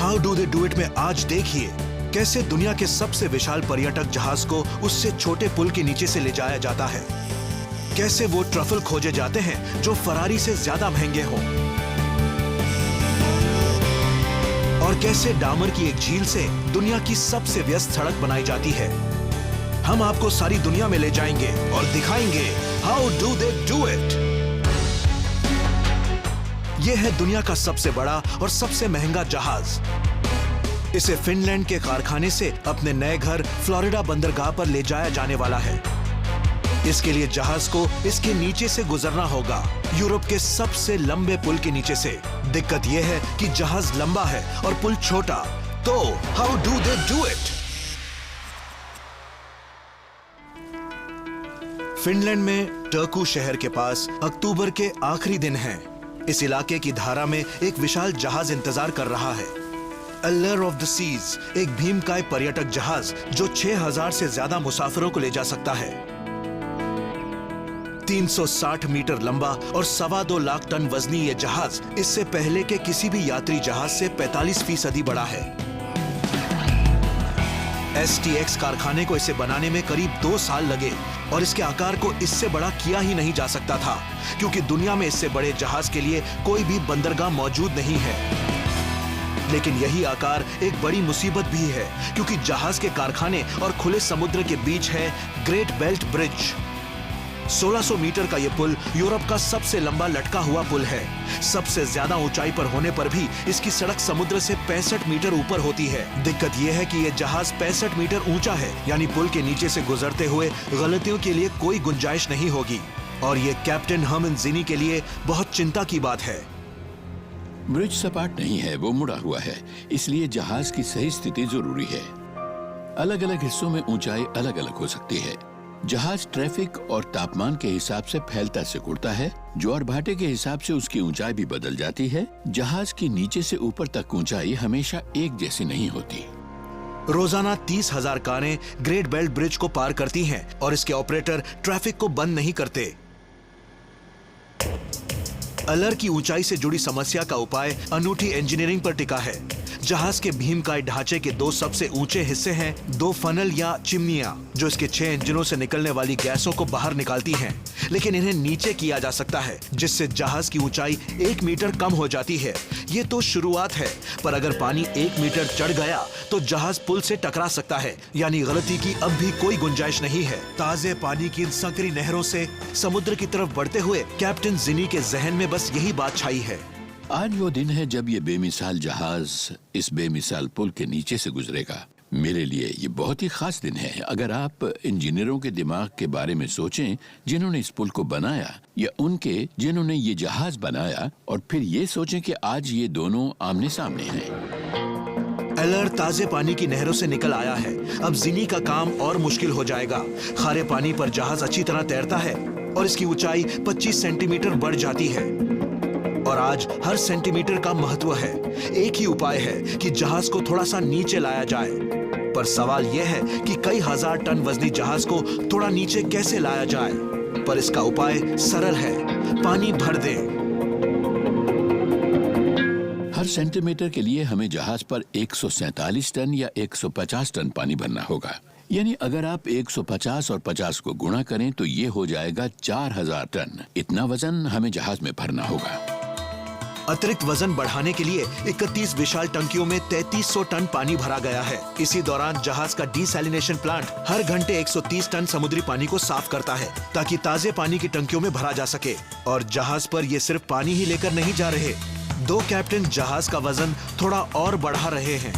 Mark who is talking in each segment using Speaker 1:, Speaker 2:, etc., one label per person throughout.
Speaker 1: How do they do it में आज देखिए कैसे दुनिया के सबसे विशाल पर्यटक जहाज को उससे छोटे पुल के नीचे से ले जाया जाता है, कैसे वो ट्रफल खोजे जाते हैं जो फरारी से ज्यादा महंगे हों, और कैसे डामर की एक झील से दुनिया की सबसे व्यस्त सड़क बनाई जाती है। हम आपको सारी दुनिया में ले जाएंगे और दिखाएंगे how do they do it. यह है दुनिया का सबसे बड़ा और सबसे महंगा जहाज। इसे फिनलैंड के कारखाने से अपने नए घर फ्लोरिडा बंदरगाह पर ले जाया जाने वाला है। इसके लिए जहाज को इसके नीचे से गुजरना होगा, यूरोप के सबसे लंबे पुल के नीचे से। दिक्कत यह है कि जहाज लंबा है और पुल छोटा, तो how do they do it? Finland में टर्कू शहर के पास अक्टूबर के आखिरी दिन है। इस इलाके की धारा में एक विशाल जहाज इंतजार कर रहा है। अल्लर ऑफ द सीज, एक भीमकाय पर्यटक जहाज जो 6000 से ज्यादा मुसाफिरों को ले जा सकता है। 360 मीटर लंबा और 2.25 लाख टन वजनी ये जहाज इससे पहले के किसी भी यात्री जहाज से 45% बड़ा है। STX कारखाने को इसे बनाने में करीब 2 साल लगे और इसके आकार को इससे बड़ा किया ही नहीं जा सकता था, क्योंकि दुनिया में इससे बड़े जहाज के लिए कोई भी बंदरगाह मौजूद नहीं है। लेकिन यही आकार एक बड़ी मुसीबत भी है, क्योंकि जहाज के कारखाने और खुले समुद्र के बीच है ग्रेट बेल्ट ब्रिज। 1600 मीटर का यह पुल यूरोप का सबसे लंबा लटका हुआ पुल है। सबसे ज्यादा ऊंचाई पर होने पर भी इसकी सड़क समुद्र से 65 मीटर ऊपर होती है। दिक्कत यह है कि यह जहाज 65 मीटर ऊंचा है, यानी पुल के नीचे से गुजरते हुए गलतियों के लिए कोई गुंजाइश नहीं होगी, और ये कैप्टन हर्मन ज़िनी के लिए बहुत चिंता की बात है।
Speaker 2: ब्रिज सपाट नहीं है, वो मुड़ा हुआ है, इसलिए जहाज की सही स्थिति जरूरी है। अलग अलग हिस्सों में ऊंचाई अलग अलग हो सकती है। जहाज ट्रैफिक और तापमान के हिसाब से फैलता सिकुड़ता है। ज्वार भाटे के हिसाब से उसकी ऊंचाई भी बदल जाती है। जहाज की नीचे से ऊपर तक ऊंचाई हमेशा एक जैसी नहीं होती।
Speaker 1: रोजाना 30,000 कारें ग्रेट बेल्ट ब्रिज को पार करती हैं और इसके ऑपरेटर ट्रैफिक को बंद नहीं करते। अलर की ऊंचाई से जुड़ी समस्या का उपाय अनूठी इंजीनियरिंग पर टिका है। जहाज के भीमकाय ढांचे के 2 सबसे ऊंचे हिस्से हैं 2 फनल या चिमनियां, जो इसके 6 इंजनों से निकलने वाली गैसों को बाहर निकालती हैं। लेकिन इन्हें नीचे किया जा सकता है, जिससे जहाज की ऊंचाई 1 मीटर कम हो जाती है। ये तो शुरुआत है, पर अगर पानी 1 मीटर चढ़ गया तो जहाज पुल से टकरा सकता है, यानी गलती की अब भी कोई गुंजाइश नहीं है। ताजे पानी की इन संकरी नहरों से समुद्र की तरफ बढ़ते हुए कैप्टन ज़िनी के जहन में बस यही बात छाई है।
Speaker 2: आज वो दिन है जब ये बेमिसाल जहाज इस बेमिसाल पुल के नीचे से गुजरेगा। मेरे लिए ये बहुत ही खास दिन है। अगर आप इंजीनियरों के दिमाग के बारे में सोचें जिन्होंने इस पुल को बनाया, या उनके जिन्होंने ये जहाज बनाया, और फिर ये सोचें कि आज ये दोनों आमने सामने हैं।
Speaker 1: एलर ताजे पानी की नहरों से निकल आया है। अब ज़िनी का काम और मुश्किल हो जाएगा। खारे पानी पर जहाज अच्छी तरह तैरता है और इसकी ऊंचाई 25 सेंटीमीटर बढ़ जाती है, और आज हर सेंटीमीटर का महत्व है। एक ही उपाय है कि जहाज को थोड़ा सा नीचे लाया जाए, पर सवाल यह है कि कई हजार टन वजनी जहाज को थोड़ा नीचे कैसे लाया जाए। पर इसका उपाय सरल है, पानी भर दें।
Speaker 2: हर सेंटीमीटर के लिए हमें जहाज पर 147 टन या 150 टन पानी भरना होगा। यानी अगर आप 150 और 50 को गुणा करें तो ये हो जाएगा 4000 टन। इतना वजन हमें जहाज में भरना होगा।
Speaker 1: अतिरिक्त वजन बढ़ाने के लिए 31 विशाल टंकियों में 3300 टन पानी भरा गया है। इसी दौरान जहाज का डिसैलिनेशन प्लांट हर घंटे 130 टन समुद्री पानी को साफ करता है, ताकि ताजे पानी की टंकियों में भरा जा सके। और जहाज पर ये सिर्फ पानी ही लेकर नहीं जा रहे, 2 कैप्टन जहाज का वजन थोड़ा और बढ़ा रहे हैं।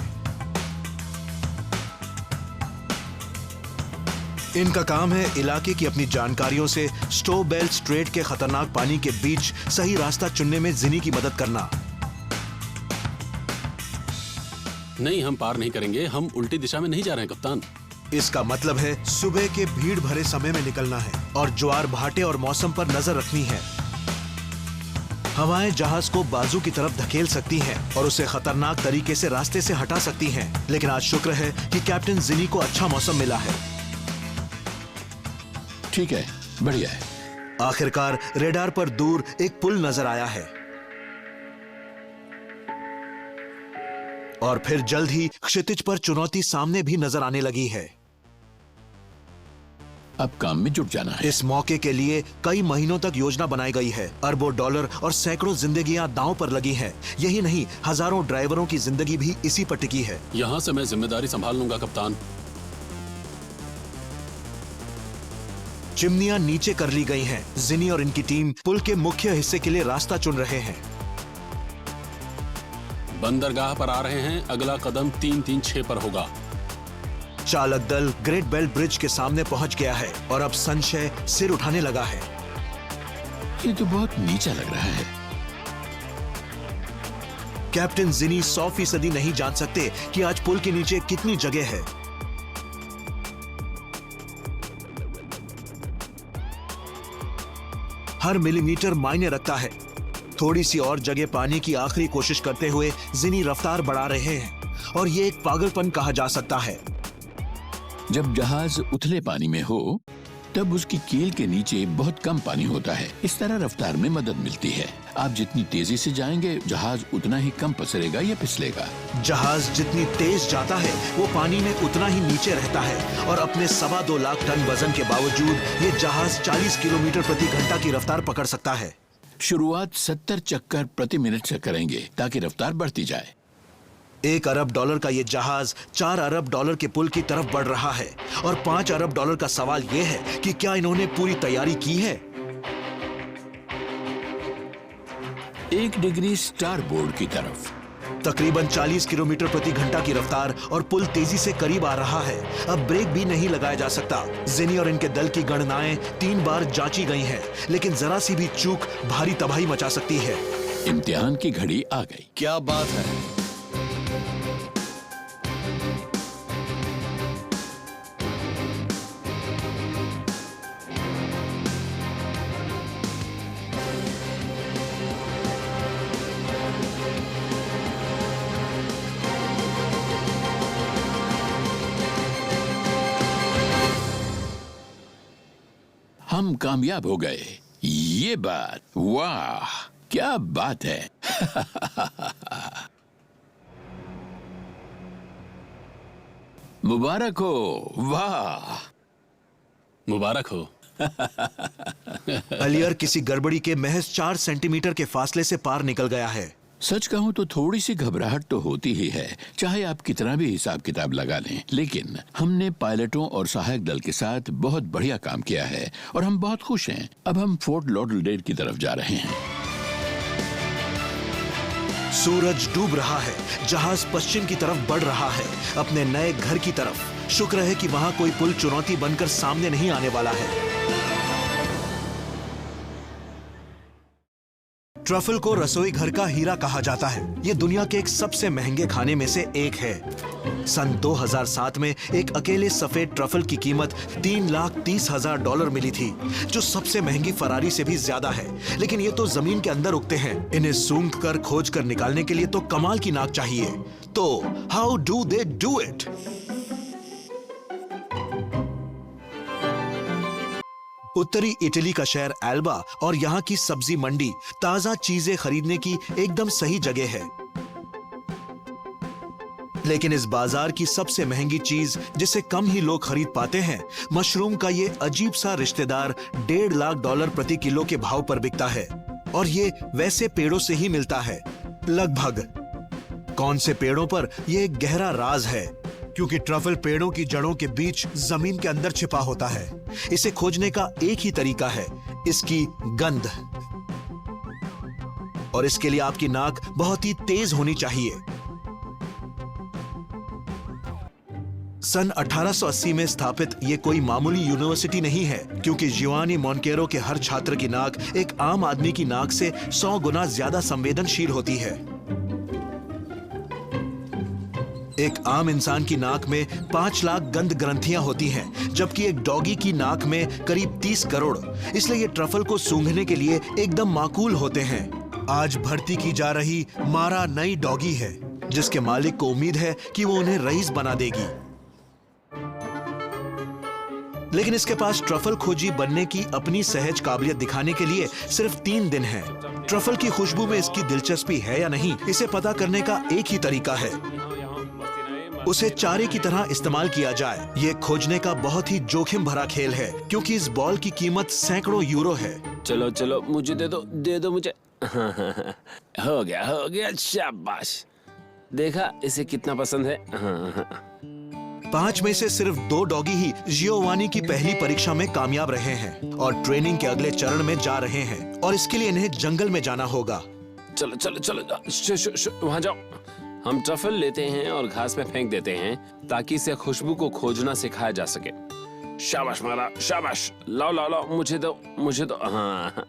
Speaker 1: इनका काम है इलाके की अपनी जानकारियों से स्टोबेल्ट स्ट्रेट के खतरनाक पानी के बीच सही रास्ता चुनने में ज़िनी की मदद करना।
Speaker 3: नहीं, हम पार नहीं करेंगे। हम उल्टी दिशा में नहीं जा रहे हैं कप्तान।
Speaker 1: इसका मतलब है सुबह के भीड़ भरे समय में निकलना है और ज्वार भाटे और मौसम पर नजर रखनी है। हवाएं जहाज को बाजू की तरफ धकेल सकती हैं और उसे खतरनाक तरीके से रास्ते से हटा सकती हैं। लेकिन आज शुक्र है कि कैप्टन ज़िनी को अच्छा मौसम मिला है।
Speaker 2: ठीक है, बढ़िया है।
Speaker 1: आखिरकार रेडार पर दूर एक पुल नजर आया है। और फिर जल्द ही क्षितिज पर चुनौती सामने भी नजर आने लगी है।
Speaker 2: अब काम में जुट जाना है।
Speaker 1: इस मौके के लिए कई महीनों तक योजना बनाई गई है। अरबों डॉलर और सैकड़ों जिंदगियां दांव पर लगी हैं। यही नहीं, हजारों ड्राइवरों की जिंदगी भी इसी पर टिकी है।
Speaker 3: यहाँ से मैं जिम्मेदारी संभाल लूंगा कप्तान।
Speaker 1: चिमनियां नीचे कर ली गई हैं। जिनी और इनकी टीम पुल के मुख्य हिस्से के लिए रास्ता चुन रहे हैं।
Speaker 3: बंदरगाह पर आ रहे हैं। अगला कदम 336 पर होगा।
Speaker 1: चालक दल ग्रेट बेल ब्रिज के सामने पहुंच गया है और अब संशय सिर उठाने लगा है।
Speaker 2: ये तो बहुत नीचा लग रहा है।
Speaker 1: कैप्टन जिनी 100% नहीं जान सकते कि आज पुल के नीचे कितनी जगह है। हर मिलीमीटर मायने रखता है। थोड़ी सी और जगह पाने की आखिरी कोशिश करते हुए जिनी रफ्तार बढ़ा रहे हैं और ये एक पागलपन कहा जा सकता है।
Speaker 2: जब जहाज उथले पानी में हो तब उसकी कील के नीचे बहुत कम पानी होता है। इस तरह रफ्तार में मदद मिलती है। आप जितनी तेजी से जाएंगे जहाज उतना ही कम पसरेगा या फिसलेगा।
Speaker 1: जहाज जितनी तेज जाता है वो पानी में उतना ही नीचे रहता है और अपने 2.25 लाख टन वजन के बावजूद ये जहाज 40 किलोमीटर प्रति घंटा की रफ्तार पकड़ सकता है।
Speaker 2: शुरुआत 70 चक्कर प्रति मिनट से करेंगे ताकि रफ्तार बढ़ती जाए।
Speaker 1: 1 अरब डॉलर का ये जहाज 4 अरब डॉलर के पुल की तरफ बढ़ रहा है और 5 अरब डॉलर का सवाल ये है कि क्या इन्होंने पूरी तैयारी की है।
Speaker 2: 1 डिग्री स्टारबोर्ड की तरफ।
Speaker 1: तकरीबन 40 किलोमीटर प्रति घंटा की रफ्तार और पुल तेजी से करीब आ रहा है। अब ब्रेक भी नहीं लगाया जा सकता। जिनी और इनके दल की गणनाएं 3 बार जांची गई हैं, लेकिन जरा सी भी चूक भारी तबाही मचा सकती है।
Speaker 2: इम्तिहान की घड़ी आ गई।
Speaker 4: क्या बात है।
Speaker 2: हम कामयाब हो गए। ये बात, वाह क्या बात है। मुबारक हो। वाह
Speaker 3: मुबारक हो।
Speaker 1: अलियर किसी गड़बड़ी के महज 4 सेंटीमीटर के फासले से पार निकल गया है।
Speaker 2: सच कहूं तो थोड़ी सी घबराहट तो होती ही है, चाहे आप कितना भी हिसाब किताब लगा लें। लेकिन हमने पायलटों और सहायक दल के साथ बहुत बढ़िया काम किया है और हम बहुत खुश हैं। अब हम फोर्ट लॉडरडेल की तरफ जा रहे हैं।
Speaker 1: सूरज डूब रहा है। जहाज पश्चिम की तरफ बढ़ रहा है, अपने नए घर की तरफ। शुक्र है कि वहां कोई पुल चुनौती बनकर सामने नहीं आने वाला है। ट्रफल को रसोई घर का हीरा कहा जाता है। ये दुनिया के एक सबसे महंगे खाने में से एक है। सन 2007 में एक अकेले सफेद ट्रफल की कीमत $3,30,000 मिली थी, जो सबसे महंगी फरारी से भी ज्यादा है। लेकिन ये तो जमीन के अंदर उगते हैं। इन्हें सूंघ कर खोज कर निकालने के लिए तो कमाल की नाक चाहिए। तो how do they do it? उत्तरी इटली का शहर एल्बा और यहाँ की सब्जी मंडी ताजा चीजें खरीदने की एकदम सही जगह है। लेकिन इस बाजार की सबसे महंगी चीज जिसे कम ही लोग खरीद पाते हैं, मशरूम का ये अजीब सा रिश्तेदार $1.5 लाख प्रति किलो के भाव पर बिकता है। और ये वैसे पेड़ों से ही मिलता है, लगभग। कौन से पेड़ों पर, यह एक गहरा राज है, क्योंकि ट्रफल पेड़ों की जड़ों के बीच जमीन के अंदर छिपा होता है। इसे खोजने का एक ही तरीका है, इसकी गंध। और इसके लिए आपकी नाक बहुत ही तेज होनी चाहिए। सन 1880 में स्थापित ये कोई मामूली यूनिवर्सिटी नहीं है, क्योंकि जियोवानी मोन्टेरो के हर छात्र की नाक एक आम आदमी की नाक से 100 गुना ज्यादा संवेदनशील होती है। एक आम इंसान की नाक में 5 लाख गंध ग्रंथियां होती हैं, जबकि एक डॉगी की नाक में करीब 30 करोड़। इसलिए ये ट्रफल को सूंघने के लिए एकदम माकूल होते हैं। आज भर्ती की जा रही मारा नई डॉगी है, जिसके मालिक को उम्मीद है कि वो उन्हें रईस बना देगी। लेकिन इसके पास ट्रफल खोजी बनने की अपनी सहज काबिलियत दिखाने के लिए सिर्फ 3 दिन हैं। ट्रफल की खुशबू में इसकी दिलचस्पी है या नहीं, इसे पता करने का एक ही तरीका है, उसे चारे की तरह इस्तेमाल किया जाए। ये खोजने का बहुत ही जोखिम भरा खेल है, क्योंकि इस बॉल की कीमत सैकड़ों यूरो है।
Speaker 4: चलो चलो मुझे दे दो मुझे। हो गया, शाबाश। देखा इसे कितना पसंद है।
Speaker 1: 5 में से सिर्फ 2 डॉगी ही जियोवानी की पहली परीक्षा में कामयाब रहे हैं और ट्रेनिंग के अगले चरण में जा रहे हैं, और इसके लिए इन्हें जंगल में जाना होगा।
Speaker 4: चलो वहाँ जाओ। हम ट्रफल लेते हैं और घास में फेंक देते हैं ताकि इसे खुशबू को खोजना सिखाया जा सके। शाबाश मारा, शाबाश। लाओ मुझे दो। हाँ।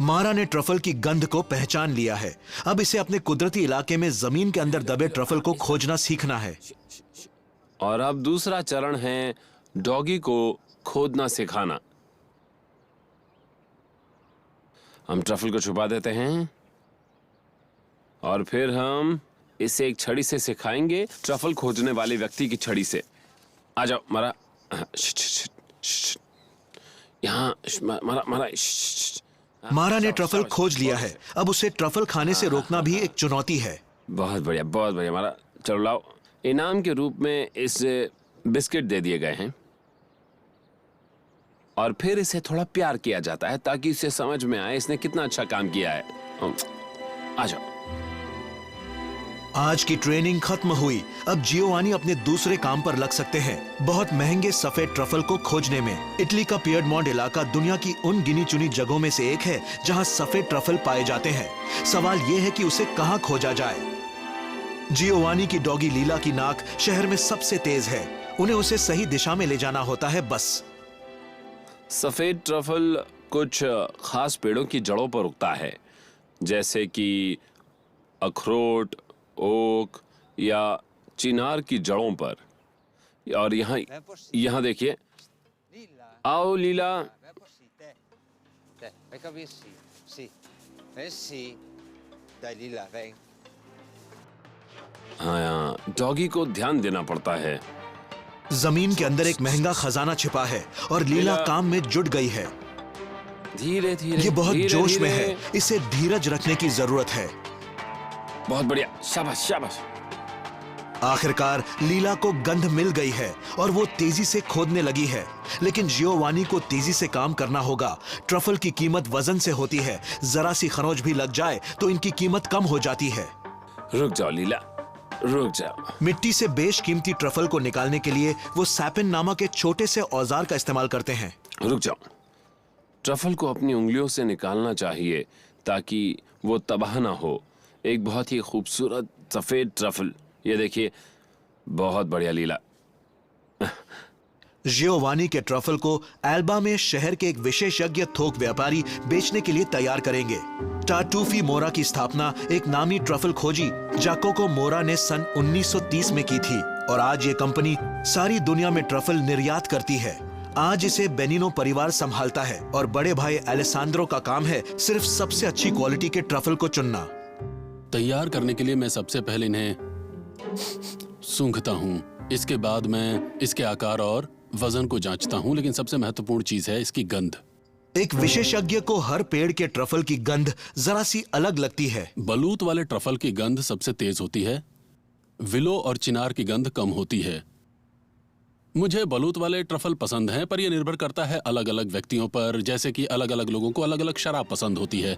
Speaker 1: मारा ने ट्रफल की गंध को पहचान लिया है। अब इसे अपने कुदरती इलाके में जमीन के अंदर दबे ट्रफल को खोजना सीखना है।
Speaker 4: और अब दूसरा चरण है डॉगी को खोदना सिखाना। हम ट्रफल को छुपा देते हैं और फिर हम इसे एक छड़ी से सिखाएंगे, ट्रफल खोजने वाले व्यक्ति की छड़ी से। आ जाओ मारा। यहाँ मारा।
Speaker 1: मारा ने ट्रफल खोज लिया है। अब उसे ट्रफल खाने से रोकना भी एक चुनौती है।
Speaker 4: बहुत बढ़िया मारा। चलो लाओ। इनाम के रूप में इस बिस्किट दे दिए गए हैं और फिर इसे थोड़ा प्यार किया जाता है ताकि इसे समझ में आए इसने कितना अच्छा काम किया है। आ जाओ।
Speaker 1: आज की ट्रेनिंग खत्म हुई। अब जियोवानी अपने दूसरे काम पर लग सकते हैं, बहुत महंगे सफेद ट्रफल को खोजने में। इटली का पिएडमोंट इलाका दुनिया की उन गिनी चुनी जगहों में से एक है जहां सफेद ट्रफल पाए जाते हैं। सवाल यह है कि उसे कहां खोजा जाए। जियोवानी की डॉगी लीला की नाक शहर में सबसे तेज है। उन्हें उसे सही दिशा में ले जाना होता है बस।
Speaker 4: सफेद ट्रफल कुछ खास पेड़ों की जड़ों पर उगता है, जैसे कि अखरोट, ओक या चिनार की जड़ों पर। और यहाँ देखिए। आओ लीला। हाँ, डॉगी को ध्यान देना पड़ता है।
Speaker 1: जमीन के अंदर एक महंगा खजाना छिपा है और लीला काम में जुट गई है।
Speaker 4: धीरे धीरे।
Speaker 1: ये बहुत जोश में है, इसे धीरज रखने की जरूरत है।
Speaker 4: बहुत बढ़िया, शाबाश।
Speaker 1: आखिरकार लीला को गंध मिल गई है और वो तेजी से खोदने लगी है, लेकिन जियोवानी को तेजी से काम करना होगा। ट्रफल की कीमत वजन से होती है। जरा सी खरोंच भी लग जाए तो इनकी कीमत कम हो जाती है।
Speaker 4: रुक जाओ लीला, रुक जाओ।
Speaker 1: मिट्टी से बेशकीमती ट्रफल को निकालने के लिए वो सैपिन नामक एक छोटे से औजार का इस्तेमाल करते हैं।
Speaker 4: रुक जाओ। ट्रफल को अपनी उंगलियों से निकालना चाहिए ताकि वो तबाह ना हो। एक बहुत ही खूबसूरत सफेद ट्रफल। ये देखिए, बहुत बढ़िया लीला।
Speaker 1: जियोवानी के ट्रफल को एल्बा में शहर के एक विशेषज्ञ थोक व्यापारी बेचने के लिए तैयार करेंगे। टाटूफी मोरा की स्थापना एक नामी ट्रफल खोजी जाकोको मोरा ने सन 1930 में की थी और आज ये कंपनी सारी दुनिया में ट्रफल निर्यात करती है। आज इसे बेनिनो परिवार संभालता है और बड़े भाई एलेसांद्रो का काम है सिर्फ सबसे अच्छी क्वालिटी के ट्रफल को चुनना।
Speaker 3: तैयार करने के लिए मैं सबसे पहले इन्हें सूंघता हूँ। इसके बाद मैं इसके आकार और वजन को जांचता हूँ, लेकिन सबसे महत्वपूर्ण चीज है इसकी गंध।
Speaker 1: एक विशेषज्ञ को हर पेड़ के ट्रफल की गंध जरा सी अलग लगती है।
Speaker 3: बलूत वाले ट्रफल की गंध सबसे तेज होती है, विलो और चिनार की गंध कम होती है। मुझे बलूत वाले ट्रफल पसंद हैं, पर यह निर्भर करता है अलग अलग व्यक्तियों पर, जैसे कि अलग अलग लोगों को अलग अलग शराब पसंद होती है।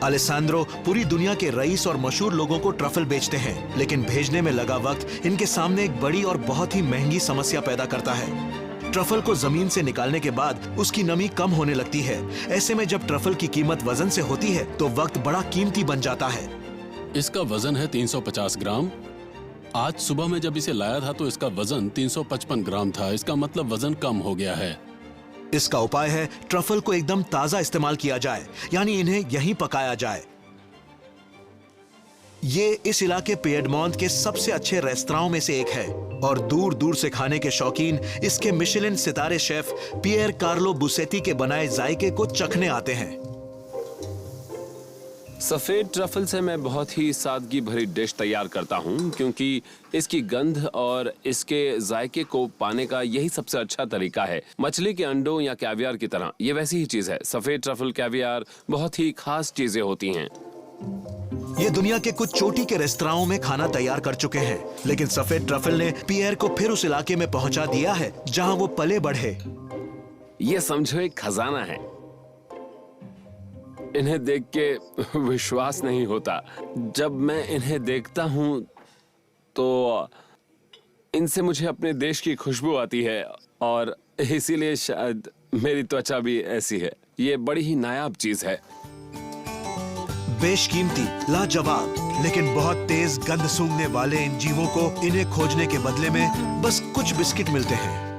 Speaker 1: अलेसांद्रो पूरी दुनिया के रईस और मशहूर लोगों को ट्रफल बेचते हैं, लेकिन भेजने में लगा वक्त इनके सामने एक बड़ी और बहुत ही महंगी समस्या पैदा करता है। ट्रफल को जमीन से निकालने के बाद उसकी नमी कम होने लगती है। ऐसे में जब ट्रफल की कीमत वजन से होती है तो वक्त बड़ा कीमती बन जाता है।
Speaker 3: इसका वजन है 350 ग्राम। आज सुबह में जब इसे लाया था तो इसका वजन 355 ग्राम था। इसका मतलब वजन कम हो गया है।
Speaker 1: इसका उपाय है ट्रफल को एकदम ताजा इस्तेमाल किया जाए, यानी इन्हें यहीं पकाया जाए। ये इस इलाके पिएडमोंट के सबसे अच्छे रेस्तराओं में से एक है और दूर दूर से खाने के शौकीन इसके मिशेलिन सितारे शेफ पियर कार्लो बुसेटी के बनाए जायके को चखने आते हैं।
Speaker 4: सफेद ट्रफल से मैं बहुत ही सादगी भरी डिश तैयार करता हूँ, क्योंकि इसकी गंध और इसके जायके को पाने का यही सबसे अच्छा तरीका है। मछली के अंडों या कैवियार की तरह ये वैसी ही चीज है। सफेद ट्रफल, कैवियार बहुत ही खास चीजें होती हैं।
Speaker 1: ये दुनिया के कुछ चोटी के रेस्तराओं में खाना तैयार कर चुके हैं, लेकिन सफेद ट्रफल ने पियर को फिर उस इलाके में पहुंचा दिया है जहां वो पले बढ़े।
Speaker 4: ये समझो एक खजाना है। इन्हें देख के विश्वास नहीं होता। जब मैं इन्हें देखता हूं तो इनसे मुझे अपने देश की खुशबू आती है, और इसीलिए शायद मेरी त्वचा भी ऐसी है। ये बड़ी ही नायाब चीज है।
Speaker 1: बेशकीमती, लाजवाब, लेकिन बहुत तेज गंध सूंघने वाले इन जीवों को इन्हें खोजने के बदले में बस कुछ बिस्किट मिलते हैं।